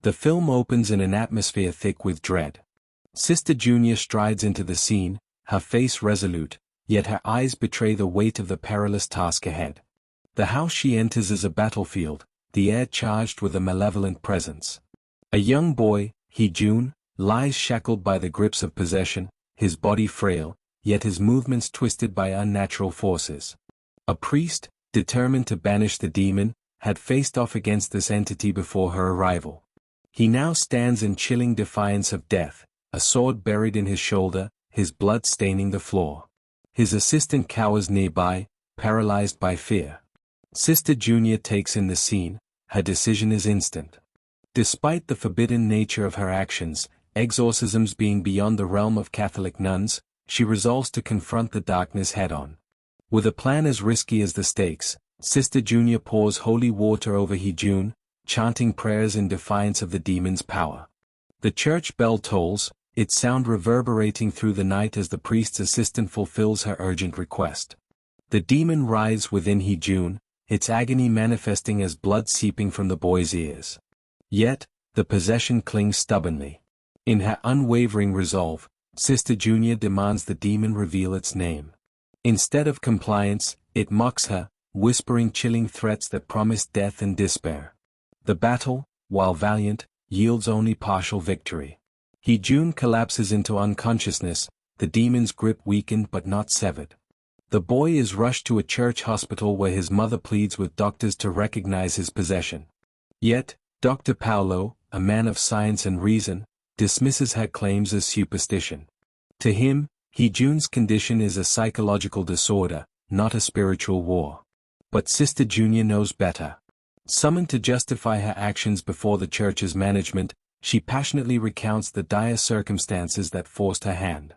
The film opens in an atmosphere thick with dread. Sister Junior strides into the scene, her face resolute, yet her eyes betray the weight of the perilous task ahead. The house she enters is a battlefield, the air charged with a malevolent presence. A young boy, Hee-jun, lies shackled by the grips of possession, his body frail, yet his movements twisted by unnatural forces. A priest, determined to banish the demon, had faced off against this entity before her arrival. He now stands in chilling defiance of death, a sword buried in his shoulder, his blood staining the floor. His assistant cowers nearby, paralyzed by fear. Sister Junior takes in the scene, her decision is instant. Despite the forbidden nature of her actions, exorcisms being beyond the realm of Catholic nuns, she resolves to confront the darkness head-on. With a plan as risky as the stakes, Sister Junior pours holy water over Hee-jun, chanting prayers in defiance of the demon's power. The church bell tolls, its sound reverberating through the night as the priest's assistant fulfills her urgent request. The demon writhes within Hee-jun, its agony manifesting as blood seeping from the boy's ears. Yet, the possession clings stubbornly. In her unwavering resolve, Sister Junior demands the demon reveal its name. Instead of compliance, it mocks her, whispering chilling threats that promise death and despair. The battle, while valiant, yields only partial victory. Hee-jun collapses into unconsciousness, the demon's grip weakened but not severed. The boy is rushed to a church hospital where his mother pleads with doctors to recognize his possession. Yet, Dr. Paolo, a man of science and reason, dismisses her claims as superstition. To him, Hee-jun's condition is a psychological disorder, not a spiritual war. But Sister Junior knows better. Summoned to justify her actions before the church's management, she passionately recounts the dire circumstances that forced her hand.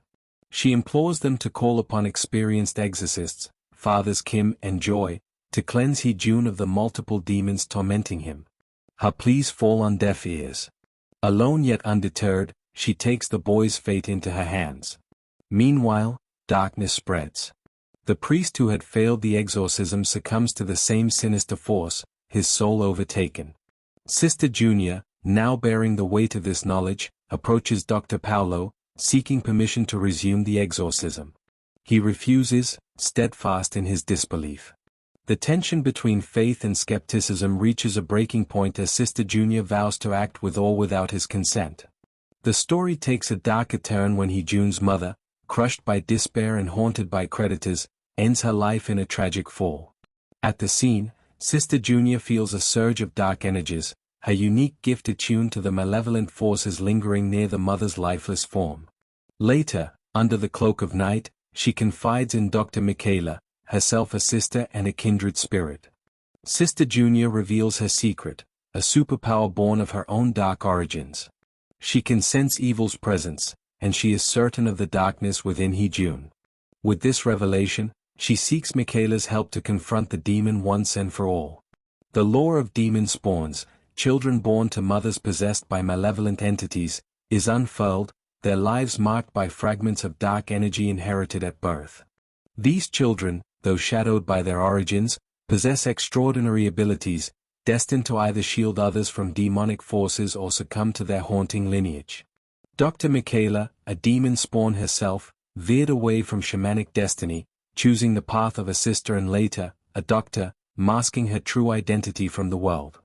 She implores them to call upon experienced exorcists, Fathers Kim and Joy, to cleanse Hee-jun of the multiple demons tormenting him. Her pleas fall on deaf ears. Alone yet undeterred, she takes the boy's fate into her hands. Meanwhile, darkness spreads. The priest who had failed the exorcism succumbs to the same sinister force, his soul overtaken. Sister Junior, now bearing the weight of this knowledge, approaches Dr. Paolo, seeking permission to resume the exorcism. He refuses, steadfast in his disbelief. The tension between faith and skepticism reaches a breaking point as Sister Junior vows to act with or without his consent. The story takes a darker turn when Hee-jun's mother, crushed by despair and haunted by creditors, ends her life in a tragic fall. At the scene, Sister Junior feels a surge of dark energies, her unique gift attuned to the malevolent forces lingering near the mother's lifeless form. Later, under the cloak of night, she confides in Dr. Michaela, herself a sister and a kindred spirit. Sister Junior reveals her secret, a superpower born of her own dark origins. She can sense evil's presence, and she is certain of the darkness within Hee-jun. With this revelation, she seeks Michaela's help to confront the demon once and for all. The lore of demon spawns, children born to mothers possessed by malevolent entities, is unfurled, their lives marked by fragments of dark energy inherited at birth. These children, though shadowed by their origins, possess extraordinary abilities, destined to either shield others from demonic forces or succumb to their haunting lineage. Dr. Michaela, a demon spawn herself, veered away from shamanic destiny, choosing the path of a sister and later, a doctor, masking her true identity from the world.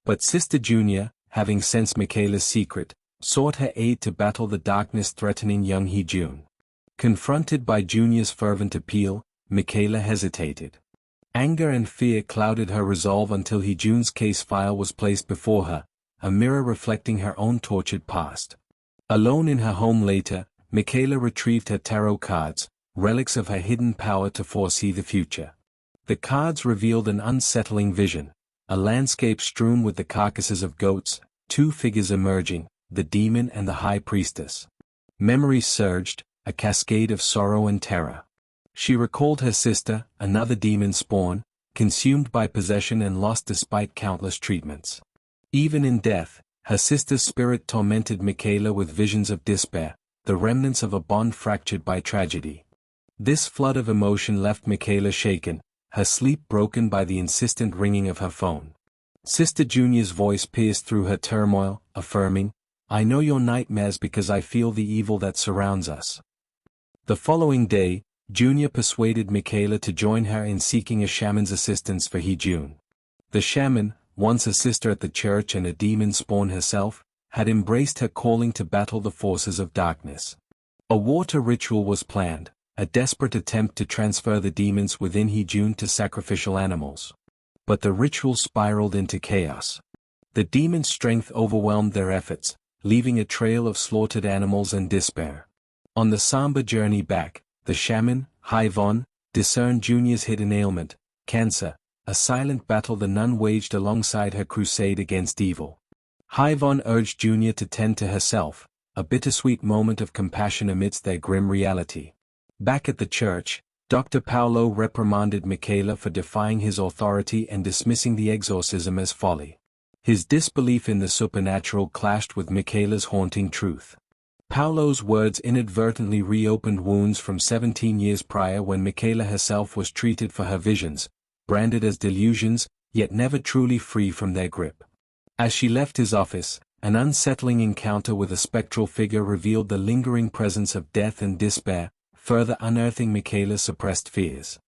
But Sister Junior, having sensed Michaela's secret, sought her aid to battle the darkness threatening young Hee-jun. Confronted by Junior's fervent appeal, Michaela hesitated. Anger and fear clouded her resolve until Hee-jun's case file was placed before her, a mirror reflecting her own tortured past. Alone in her home later, Michaela retrieved her tarot cards, relics of her hidden power to foresee the future. The cards revealed an unsettling vision, a landscape strewn with the carcasses of goats, two figures emerging, the demon and the high priestess. Memories surged, a cascade of sorrow and terror. She recalled her sister, another demon spawn, consumed by possession and lost despite countless treatments. Even in death, her sister's spirit tormented Michaela with visions of despair, the remnants of a bond fractured by tragedy. This flood of emotion left Michaela shaken, her sleep broken by the insistent ringing of her phone. Sister Junior's voice pierced through her turmoil, affirming, "I know your nightmares because I feel the evil that surrounds us." The following day, Junior persuaded Michaela to join her in seeking a shaman's assistance for Hee-jun. The shaman, once a sister at the church and a demon spawn herself, had embraced her calling to battle the forces of darkness. A water ritual was planned, a desperate attempt to transfer the demons within Hee-jun to sacrificial animals. But the ritual spiraled into chaos. The demons' strength overwhelmed their efforts, leaving a trail of slaughtered animals and despair. On the somber journey back, the shaman, Haivon, discerned Junior's hidden ailment, cancer, a silent battle the nun waged alongside her crusade against evil. Haivon urged Junior to tend to herself, a bittersweet moment of compassion amidst their grim reality. Back at the church, Dr. Paolo reprimanded Michaela for defying his authority and dismissing the exorcism as folly. His disbelief in the supernatural clashed with Michaela's haunting truth. Paolo's words inadvertently reopened wounds from 17 years prior when Michaela herself was treated for her visions, branded as delusions, yet never truly free from their grip. As she left his office, an unsettling encounter with a spectral figure revealed the lingering presence of death and despair, further unearthing Michaela's suppressed fears.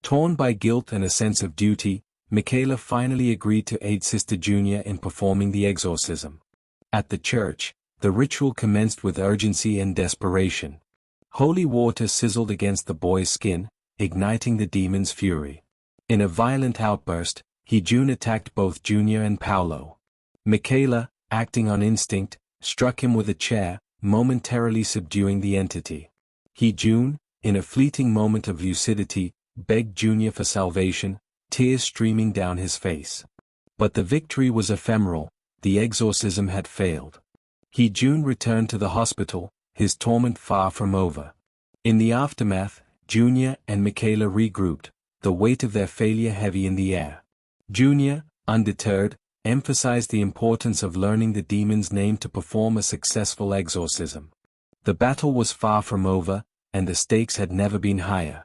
Torn by guilt and a sense of duty, Michaela finally agreed to aid Sister Junior in performing the exorcism. At the church, the ritual commenced with urgency and desperation. Holy water sizzled against the boy's skin, igniting the demon's fury. In a violent outburst, Hee-jun attacked both Junior and Paolo. Michaela, acting on instinct, struck him with a chair, momentarily subduing the entity. Hee-jun, in a fleeting moment of lucidity, begged Junior for salvation, tears streaming down his face. But the victory was ephemeral, the exorcism had failed. Hee-jun returned to the hospital, his torment far from over. In the aftermath, Junior and Michaela regrouped, the weight of their failure heavy in the air. Junior, undeterred, emphasized the importance of learning the demon's name to perform a successful exorcism. The battle was far from over, and the stakes had never been higher.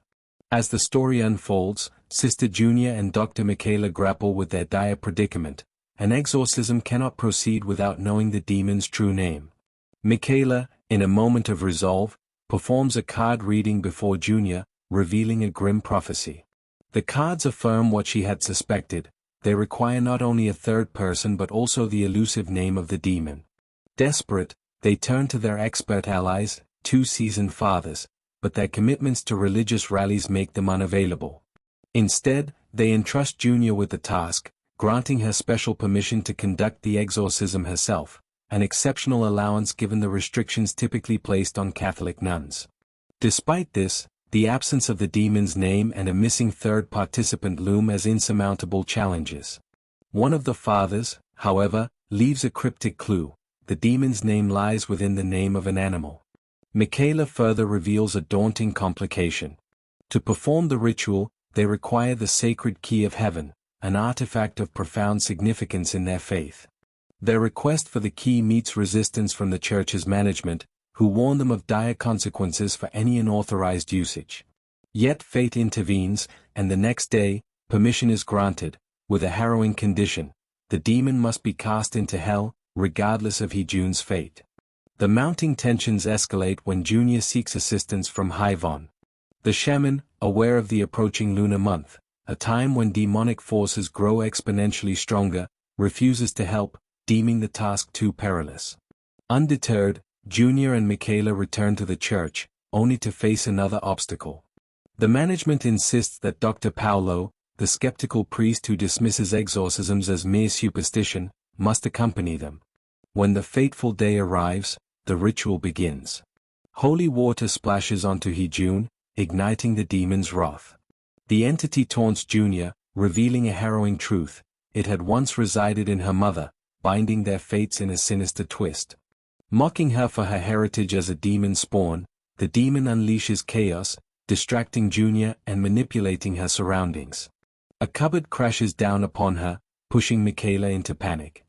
As the story unfolds, Sister Junior and Dr. Michaela grapple with their dire predicament. An exorcism cannot proceed without knowing the demon's true name. Michaela, in a moment of resolve, performs a card reading before Junior, revealing a grim prophecy. The cards affirm what she had suspected. They require not only a third person but also the elusive name of the demon. Desperate, they turn to their expert allies, two seasoned fathers, but their commitments to religious rallies make them unavailable. Instead, they entrust Junior with the task, granting her special permission to conduct the exorcism herself, an exceptional allowance given the restrictions typically placed on Catholic nuns. Despite this, the absence of the demon's name and a missing third participant loom as insurmountable challenges. One of the fathers, however, leaves a cryptic clue: the demon's name lies within the name of an animal. Michaela further reveals a daunting complication. To perform the ritual, they require the sacred key of heaven, an artifact of profound significance in their faith. Their request for the key meets resistance from the church's management, who warn them of dire consequences for any unauthorized usage. Yet fate intervenes, and the next day, permission is granted, with a harrowing condition: the demon must be cast into hell, regardless of Hee-jun's fate. The mounting tensions escalate when Junior seeks assistance from Haivon. The shaman, aware of the approaching lunar month, a time when demonic forces grow exponentially stronger, refuses to help, deeming the task too perilous. Undeterred, Junior and Michaela return to the church, only to face another obstacle. The management insists that Dr. Paolo, the skeptical priest who dismisses exorcisms as mere superstition, must accompany them. When the fateful day arrives, the ritual begins. Holy water splashes onto Hee-jun, igniting the demon's wrath. The entity taunts Junior, revealing a harrowing truth: it had once resided in her mother, binding their fates in a sinister twist. Mocking her for her heritage as a demon spawn, the demon unleashes chaos, distracting Junior and manipulating her surroundings. A cupboard crashes down upon her, pushing Michaela into panic.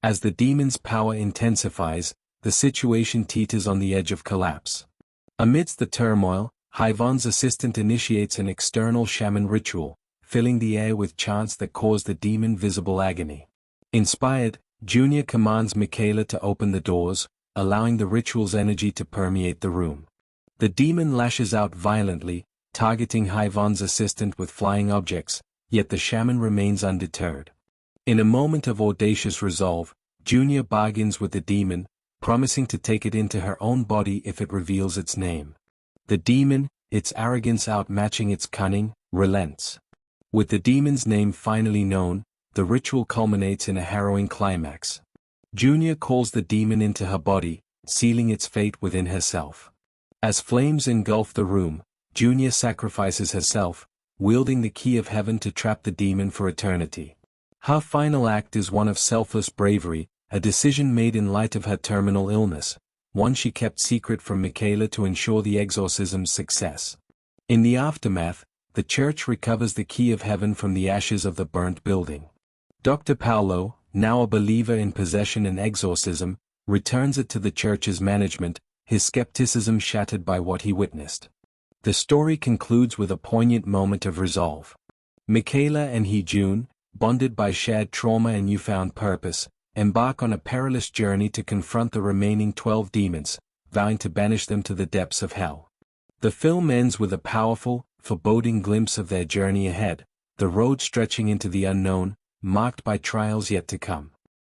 As the demon's power intensifies, the situation teeters on the edge of collapse. Amidst the turmoil, Haivon's assistant initiates an external shaman ritual, filling the air with chants that cause the demon visible agony. Inspired, Junior commands Michaela to open the doors, allowing the ritual's energy to permeate the room. The demon lashes out violently, targeting Hyvan's assistant with flying objects, yet the shaman remains undeterred. In a moment of audacious resolve, Junior bargains with the demon, promising to take it into her own body if it reveals its name. The demon, its arrogance outmatching its cunning, relents. With the demon's name finally known, the ritual culminates in a harrowing climax. Junior calls the demon into her body, sealing its fate within herself. As flames engulf the room, Junior sacrifices herself, wielding the key of heaven to trap the demon for eternity. Her final act is one of selfless bravery, a decision made in light of her terminal illness, one she kept secret from Michaela to ensure the exorcism's success. In the aftermath, the church recovers the key of heaven from the ashes of the burnt building. Dr. Paolo, now a believer in possession and exorcism, returns it to the church's management, his skepticism shattered by what he witnessed. The story concludes with a poignant moment of resolve. Michaela and June, bonded by shared trauma and newfound purpose, embark on a perilous journey to confront the remaining 12 demons, vowing to banish them to the depths of hell. The film ends with a powerful, foreboding glimpse of their journey ahead, the road stretching into the unknown, marked by trials yet to come.